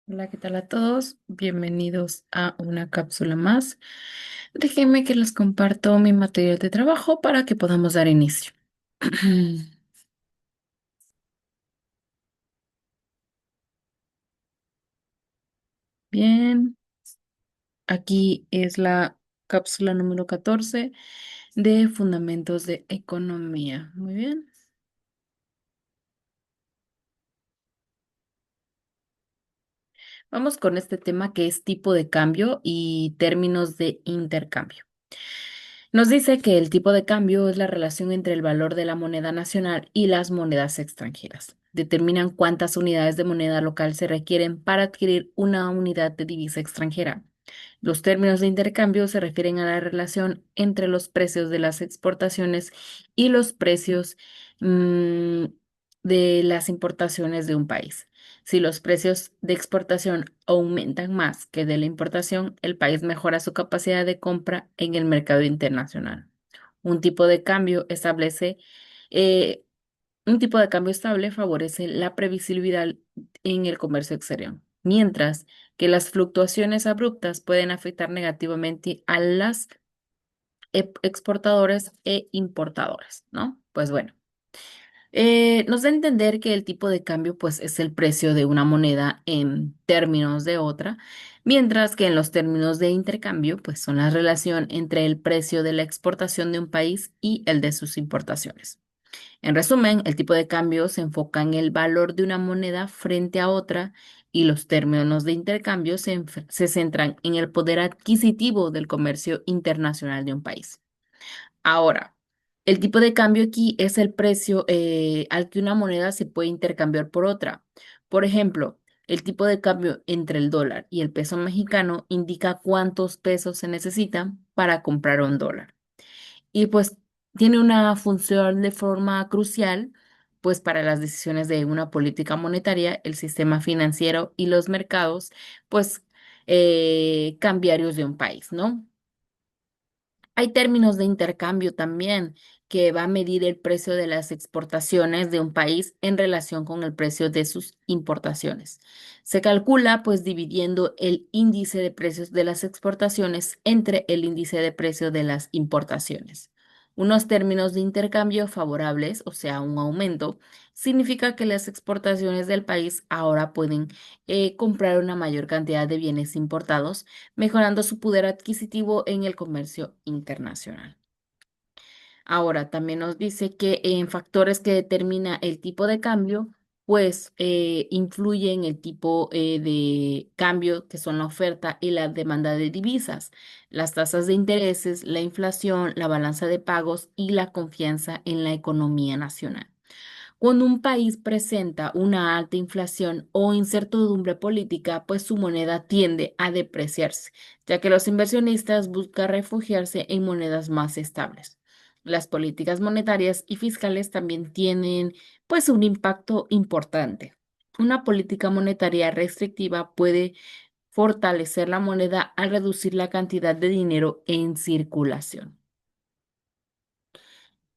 Hola, ¿qué tal a todos? Bienvenidos a una cápsula más. Déjenme que les comparto mi material de trabajo para que podamos dar inicio. Bien, aquí es la cápsula número 14 de Fundamentos de Economía. Muy bien. Vamos con este tema que es tipo de cambio y términos de intercambio. Nos dice que el tipo de cambio es la relación entre el valor de la moneda nacional y las monedas extranjeras. Determinan cuántas unidades de moneda local se requieren para adquirir una unidad de divisa extranjera. Los términos de intercambio se refieren a la relación entre los precios de las exportaciones y los precios mm, de las importaciones de un país. Si los precios de exportación aumentan más que de la importación, el país mejora su capacidad de compra en el mercado internacional. Un tipo de cambio establece, eh, un tipo de cambio estable favorece la previsibilidad en el comercio exterior, mientras que las fluctuaciones abruptas pueden afectar negativamente a las exportadores e importadores, ¿no? Pues bueno. Nos da a entender que el tipo de cambio pues es el precio de una moneda en términos de otra, mientras que en los términos de intercambio pues son la relación entre el precio de la exportación de un país y el de sus importaciones. En resumen, el tipo de cambio se enfoca en el valor de una moneda frente a otra y los términos de intercambio se centran en el poder adquisitivo del comercio internacional de un país. Ahora, el tipo de cambio aquí es el precio al que una moneda se puede intercambiar por otra. Por ejemplo, el tipo de cambio entre el dólar y el peso mexicano indica cuántos pesos se necesitan para comprar un dólar. Y pues tiene una función de forma crucial, pues para las decisiones de una política monetaria, el sistema financiero y los mercados, pues cambiarios de un país, ¿no? Hay términos de intercambio también que va a medir el precio de las exportaciones de un país en relación con el precio de sus importaciones. Se calcula pues dividiendo el índice de precios de las exportaciones entre el índice de precio de las importaciones. Unos términos de intercambio favorables, o sea, un aumento, significa que las exportaciones del país ahora pueden comprar una mayor cantidad de bienes importados mejorando su poder adquisitivo en el comercio internacional. Ahora, también nos dice que en factores que determina el tipo de cambio, pues influyen el tipo de cambio que son la oferta y la demanda de divisas, las tasas de intereses, la inflación, la balanza de pagos y la confianza en la economía nacional. Cuando un país presenta una alta inflación o incertidumbre política, pues su moneda tiende a depreciarse, ya que los inversionistas buscan refugiarse en monedas más estables. Las políticas monetarias y fiscales también tienen pues un impacto importante. Una política monetaria restrictiva puede fortalecer la moneda al reducir la cantidad de dinero en circulación.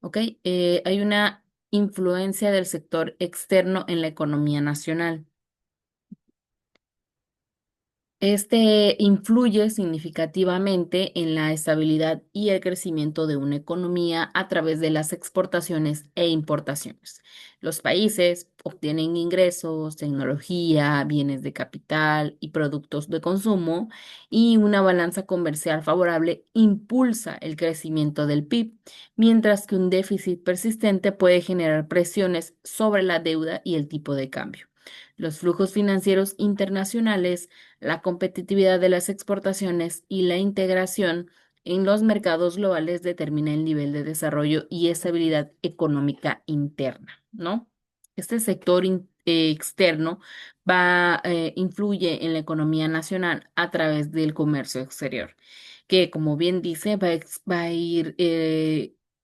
¿Ok? Hay una influencia del sector externo en la economía nacional. Este influye significativamente en la estabilidad y el crecimiento de una economía a través de las exportaciones e importaciones. Los países obtienen ingresos, tecnología, bienes de capital y productos de consumo, y una balanza comercial favorable impulsa el crecimiento del PIB, mientras que un déficit persistente puede generar presiones sobre la deuda y el tipo de cambio. Los flujos financieros internacionales, la competitividad de las exportaciones y la integración en los mercados globales determina el nivel de desarrollo y estabilidad económica interna, ¿no? Este sector externo influye en la economía nacional a través del comercio exterior, que como bien dice, va a ir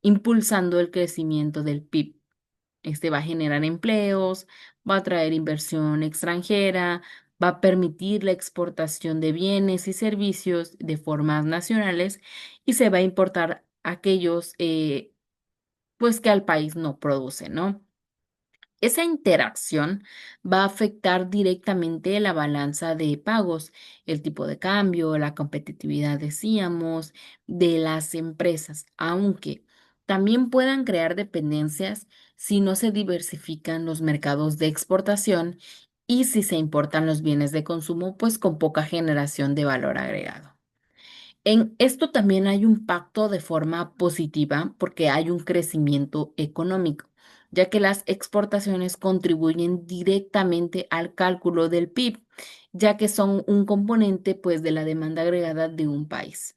impulsando el crecimiento del PIB. Este va a generar empleos, va a traer inversión extranjera, va a permitir la exportación de bienes y servicios de formas nacionales y se va a importar aquellos pues que al país no produce, ¿no? Esa interacción va a afectar directamente la balanza de pagos, el tipo de cambio, la competitividad, decíamos, de las empresas, aunque también puedan crear dependencias si no se diversifican los mercados de exportación y si se importan los bienes de consumo, pues con poca generación de valor agregado. En esto también hay un pacto de forma positiva porque hay un crecimiento económico, ya que las exportaciones contribuyen directamente al cálculo del PIB, ya que son un componente pues de la demanda agregada de un país.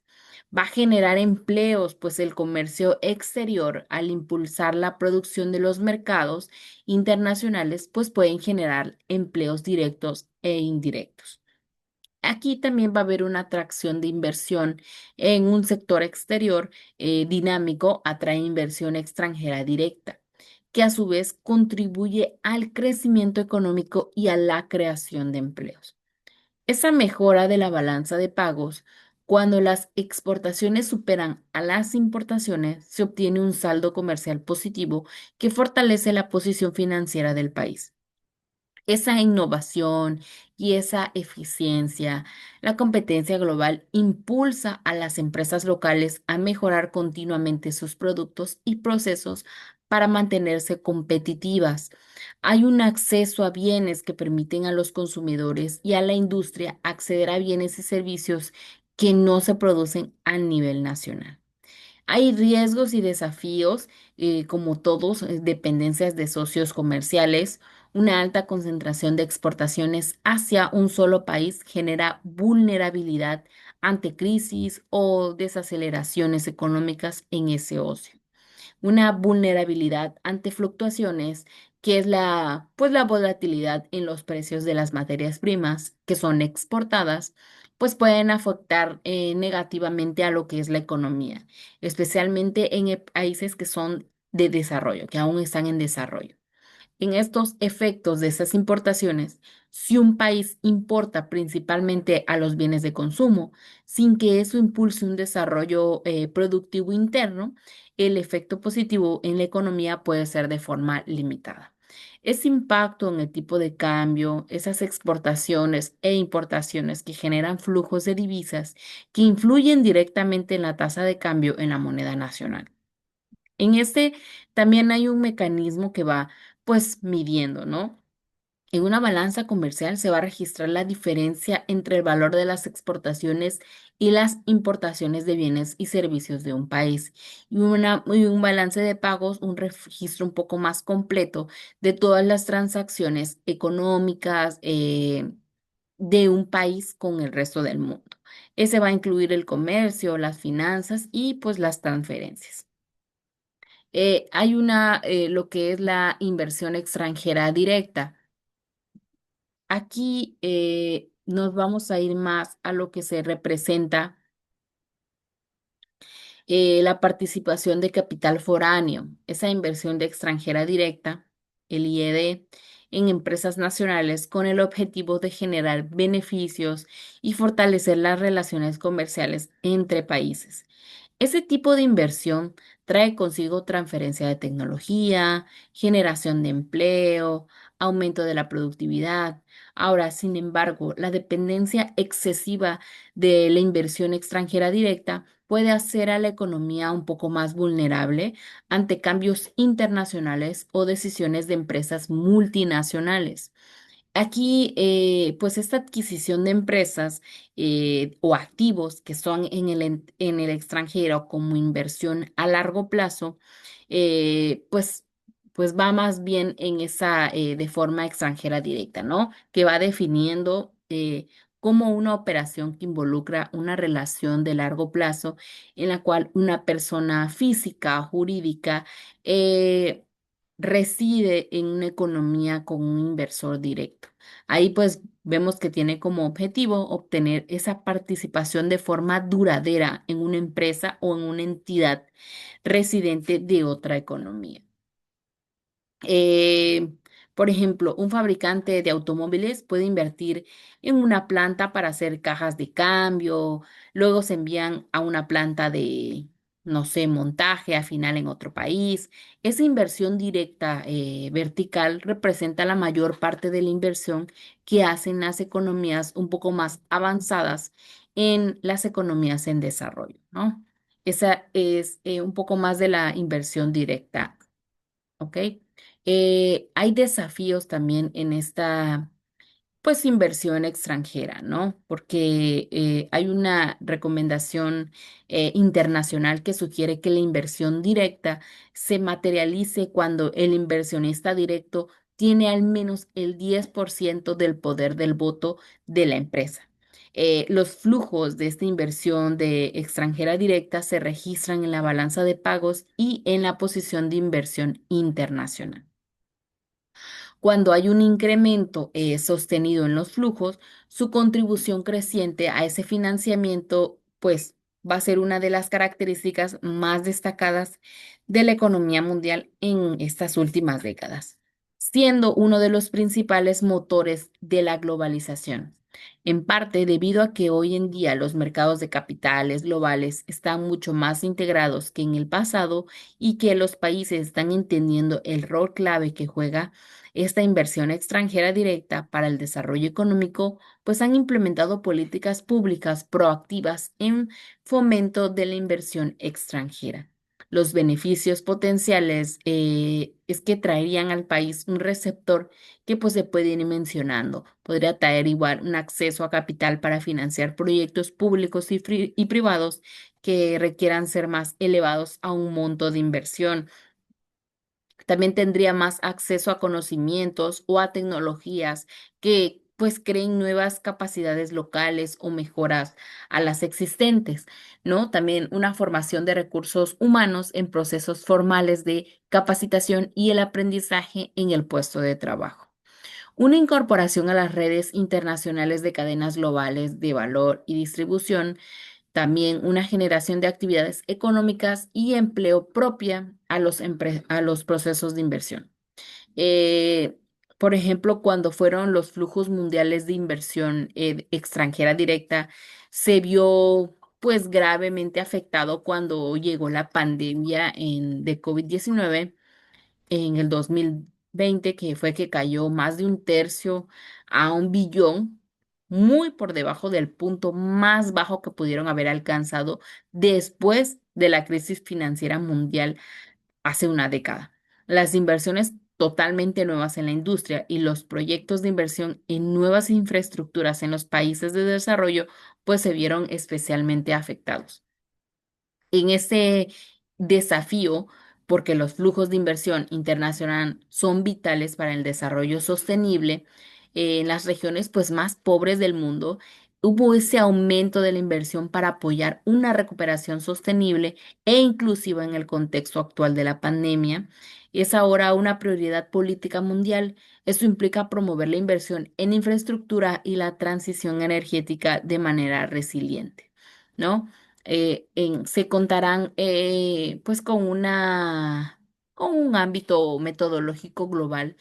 Va a generar empleos, pues el comercio exterior, al impulsar la producción de los mercados internacionales, pues pueden generar empleos directos e indirectos. Aquí también va a haber una atracción de inversión en un sector exterior dinámico, atrae inversión extranjera directa, que a su vez contribuye al crecimiento económico y a la creación de empleos. Esa mejora de la balanza de pagos, cuando las exportaciones superan a las importaciones, se obtiene un saldo comercial positivo que fortalece la posición financiera del país. Esa innovación y esa eficiencia, la competencia global impulsa a las empresas locales a mejorar continuamente sus productos y procesos para mantenerse competitivas. Hay un acceso a bienes que permiten a los consumidores y a la industria acceder a bienes y servicios que no se producen a nivel nacional. Hay riesgos y desafíos, como todos, dependencias de socios comerciales. Una alta concentración de exportaciones hacia un solo país genera vulnerabilidad ante crisis o desaceleraciones económicas en ese ocio. Una vulnerabilidad ante fluctuaciones, que es pues la volatilidad en los precios de las materias primas que son exportadas, pues pueden afectar negativamente a lo que es la economía, especialmente en países que son de desarrollo, que aún están en desarrollo. En estos efectos de esas importaciones, si un país importa principalmente a los bienes de consumo, sin que eso impulse un desarrollo productivo interno, el efecto positivo en la economía puede ser de forma limitada. Ese impacto en el tipo de cambio, esas exportaciones e importaciones que generan flujos de divisas que influyen directamente en la tasa de cambio en la moneda nacional. En este también hay un mecanismo que va pues midiendo, ¿no? En una balanza comercial se va a registrar la diferencia entre el valor de las exportaciones y las importaciones de bienes y servicios de un país. Y un balance de pagos, un registro un poco más completo de todas las transacciones económicas de un país con el resto del mundo. Ese va a incluir el comercio, las finanzas y pues las transferencias. Hay lo que es la inversión extranjera directa. Aquí nos vamos a ir más a lo que se representa la participación de capital foráneo, esa inversión de extranjera directa, el IED, en empresas nacionales con el objetivo de generar beneficios y fortalecer las relaciones comerciales entre países. Ese tipo de inversión trae consigo transferencia de tecnología, generación de empleo, aumento de la productividad. Ahora, sin embargo, la dependencia excesiva de la inversión extranjera directa puede hacer a la economía un poco más vulnerable ante cambios internacionales o decisiones de empresas multinacionales. Aquí, pues esta adquisición de empresas o activos que son en el extranjero como inversión a largo plazo, pues, pues va más bien en esa de forma extranjera directa, ¿no? Que va definiendo como una operación que involucra una relación de largo plazo en la cual una persona física, jurídica, eh, reside en una economía con un inversor directo. Ahí pues vemos que tiene como objetivo obtener esa participación de forma duradera en una empresa o en una entidad residente de otra economía. Eh, por ejemplo, un fabricante de automóviles puede invertir en una planta para hacer cajas de cambio, luego se envían a una planta no sé, montaje a final en otro país. Esa inversión directa vertical representa la mayor parte de la inversión que hacen las economías un poco más avanzadas en las economías en desarrollo, ¿no? Esa es un poco más de la inversión directa, ¿ok? Hay desafíos también en esta pues inversión extranjera, ¿no? Porque hay una recomendación internacional que sugiere que la inversión directa se materialice cuando el inversionista directo tiene al menos el 10% del poder del voto de la empresa. Los flujos de esta inversión de extranjera directa se registran en la balanza de pagos y en la posición de inversión internacional. Cuando hay un incremento sostenido en los flujos, su contribución creciente a ese financiamiento, pues va a ser una de las características más destacadas de la economía mundial en estas últimas décadas, siendo uno de los principales motores de la globalización. En parte debido a que hoy en día los mercados de capitales globales están mucho más integrados que en el pasado y que los países están entendiendo el rol clave que juega esta inversión extranjera directa para el desarrollo económico, pues han implementado políticas públicas proactivas en fomento de la inversión extranjera. Los beneficios potenciales es que traerían al país un receptor que pues se puede ir mencionando. Podría traer igual un acceso a capital para financiar proyectos públicos y privados que requieran ser más elevados a un monto de inversión. También tendría más acceso a conocimientos o a tecnologías que pues creen nuevas capacidades locales o mejoras a las existentes, ¿no? También una formación de recursos humanos en procesos formales de capacitación y el aprendizaje en el puesto de trabajo. Una incorporación a las redes internacionales de cadenas globales de valor y distribución, también una generación de actividades económicas y empleo propia a a los procesos de inversión. Eh, por ejemplo, cuando fueron los flujos mundiales de inversión extranjera directa, se vio pues gravemente afectado cuando llegó la pandemia de COVID-19 en el 2020, que fue que cayó más de un tercio a 1 billón, muy por debajo del punto más bajo que pudieron haber alcanzado después de la crisis financiera mundial hace una década. Las inversiones totalmente nuevas en la industria y los proyectos de inversión en nuevas infraestructuras en los países de desarrollo, pues se vieron especialmente afectados. En este desafío, porque los flujos de inversión internacional son vitales para el desarrollo sostenible, en las regiones pues más pobres del mundo, hubo ese aumento de la inversión para apoyar una recuperación sostenible e inclusiva en el contexto actual de la pandemia. Es ahora una prioridad política mundial. Eso implica promover la inversión en infraestructura y la transición energética de manera resiliente, ¿no? Se contarán pues con un ámbito metodológico global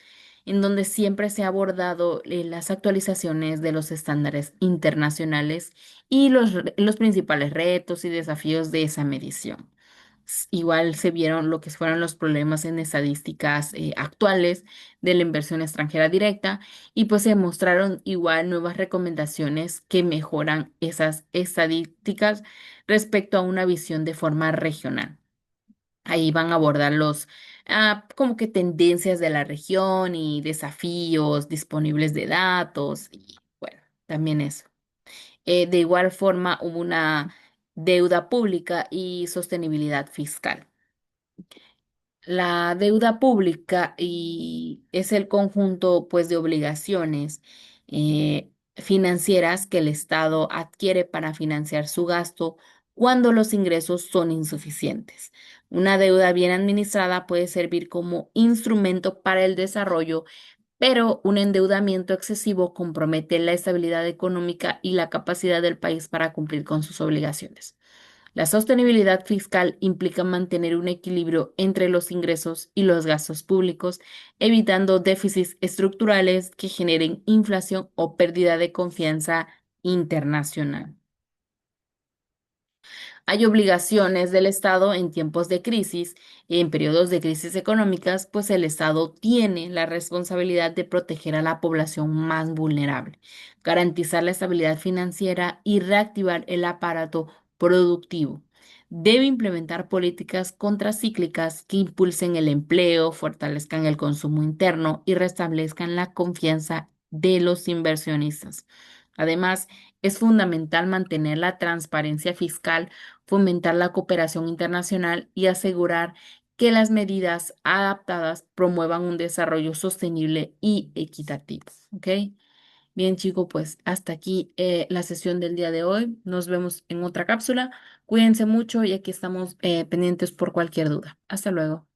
en donde siempre se ha abordado las actualizaciones de los estándares internacionales y los principales retos y desafíos de esa medición. Igual se vieron lo que fueron los problemas en estadísticas actuales de la inversión extranjera directa y pues se mostraron igual nuevas recomendaciones que mejoran esas estadísticas respecto a una visión de forma regional. Ahí van a abordar como que tendencias de la región y desafíos disponibles de datos y bueno, también eso. De igual forma, hubo una deuda pública y sostenibilidad fiscal. La deuda pública es el conjunto, pues, de obligaciones financieras que el Estado adquiere para financiar su gasto cuando los ingresos son insuficientes. Una deuda bien administrada puede servir como instrumento para el desarrollo, pero un endeudamiento excesivo compromete la estabilidad económica y la capacidad del país para cumplir con sus obligaciones. La sostenibilidad fiscal implica mantener un equilibrio entre los ingresos y los gastos públicos, evitando déficits estructurales que generen inflación o pérdida de confianza internacional. Hay obligaciones del Estado en tiempos de crisis, en periodos de crisis económicas, pues el Estado tiene la responsabilidad de proteger a la población más vulnerable, garantizar la estabilidad financiera y reactivar el aparato productivo. Debe implementar políticas contracíclicas que impulsen el empleo, fortalezcan el consumo interno y restablezcan la confianza de los inversionistas. Además, es fundamental mantener la transparencia fiscal, fomentar la cooperación internacional y asegurar que las medidas adaptadas promuevan un desarrollo sostenible y equitativo. ¿Ok? Bien, chicos, pues hasta aquí la sesión del día de hoy. Nos vemos en otra cápsula. Cuídense mucho y aquí estamos pendientes por cualquier duda. Hasta luego.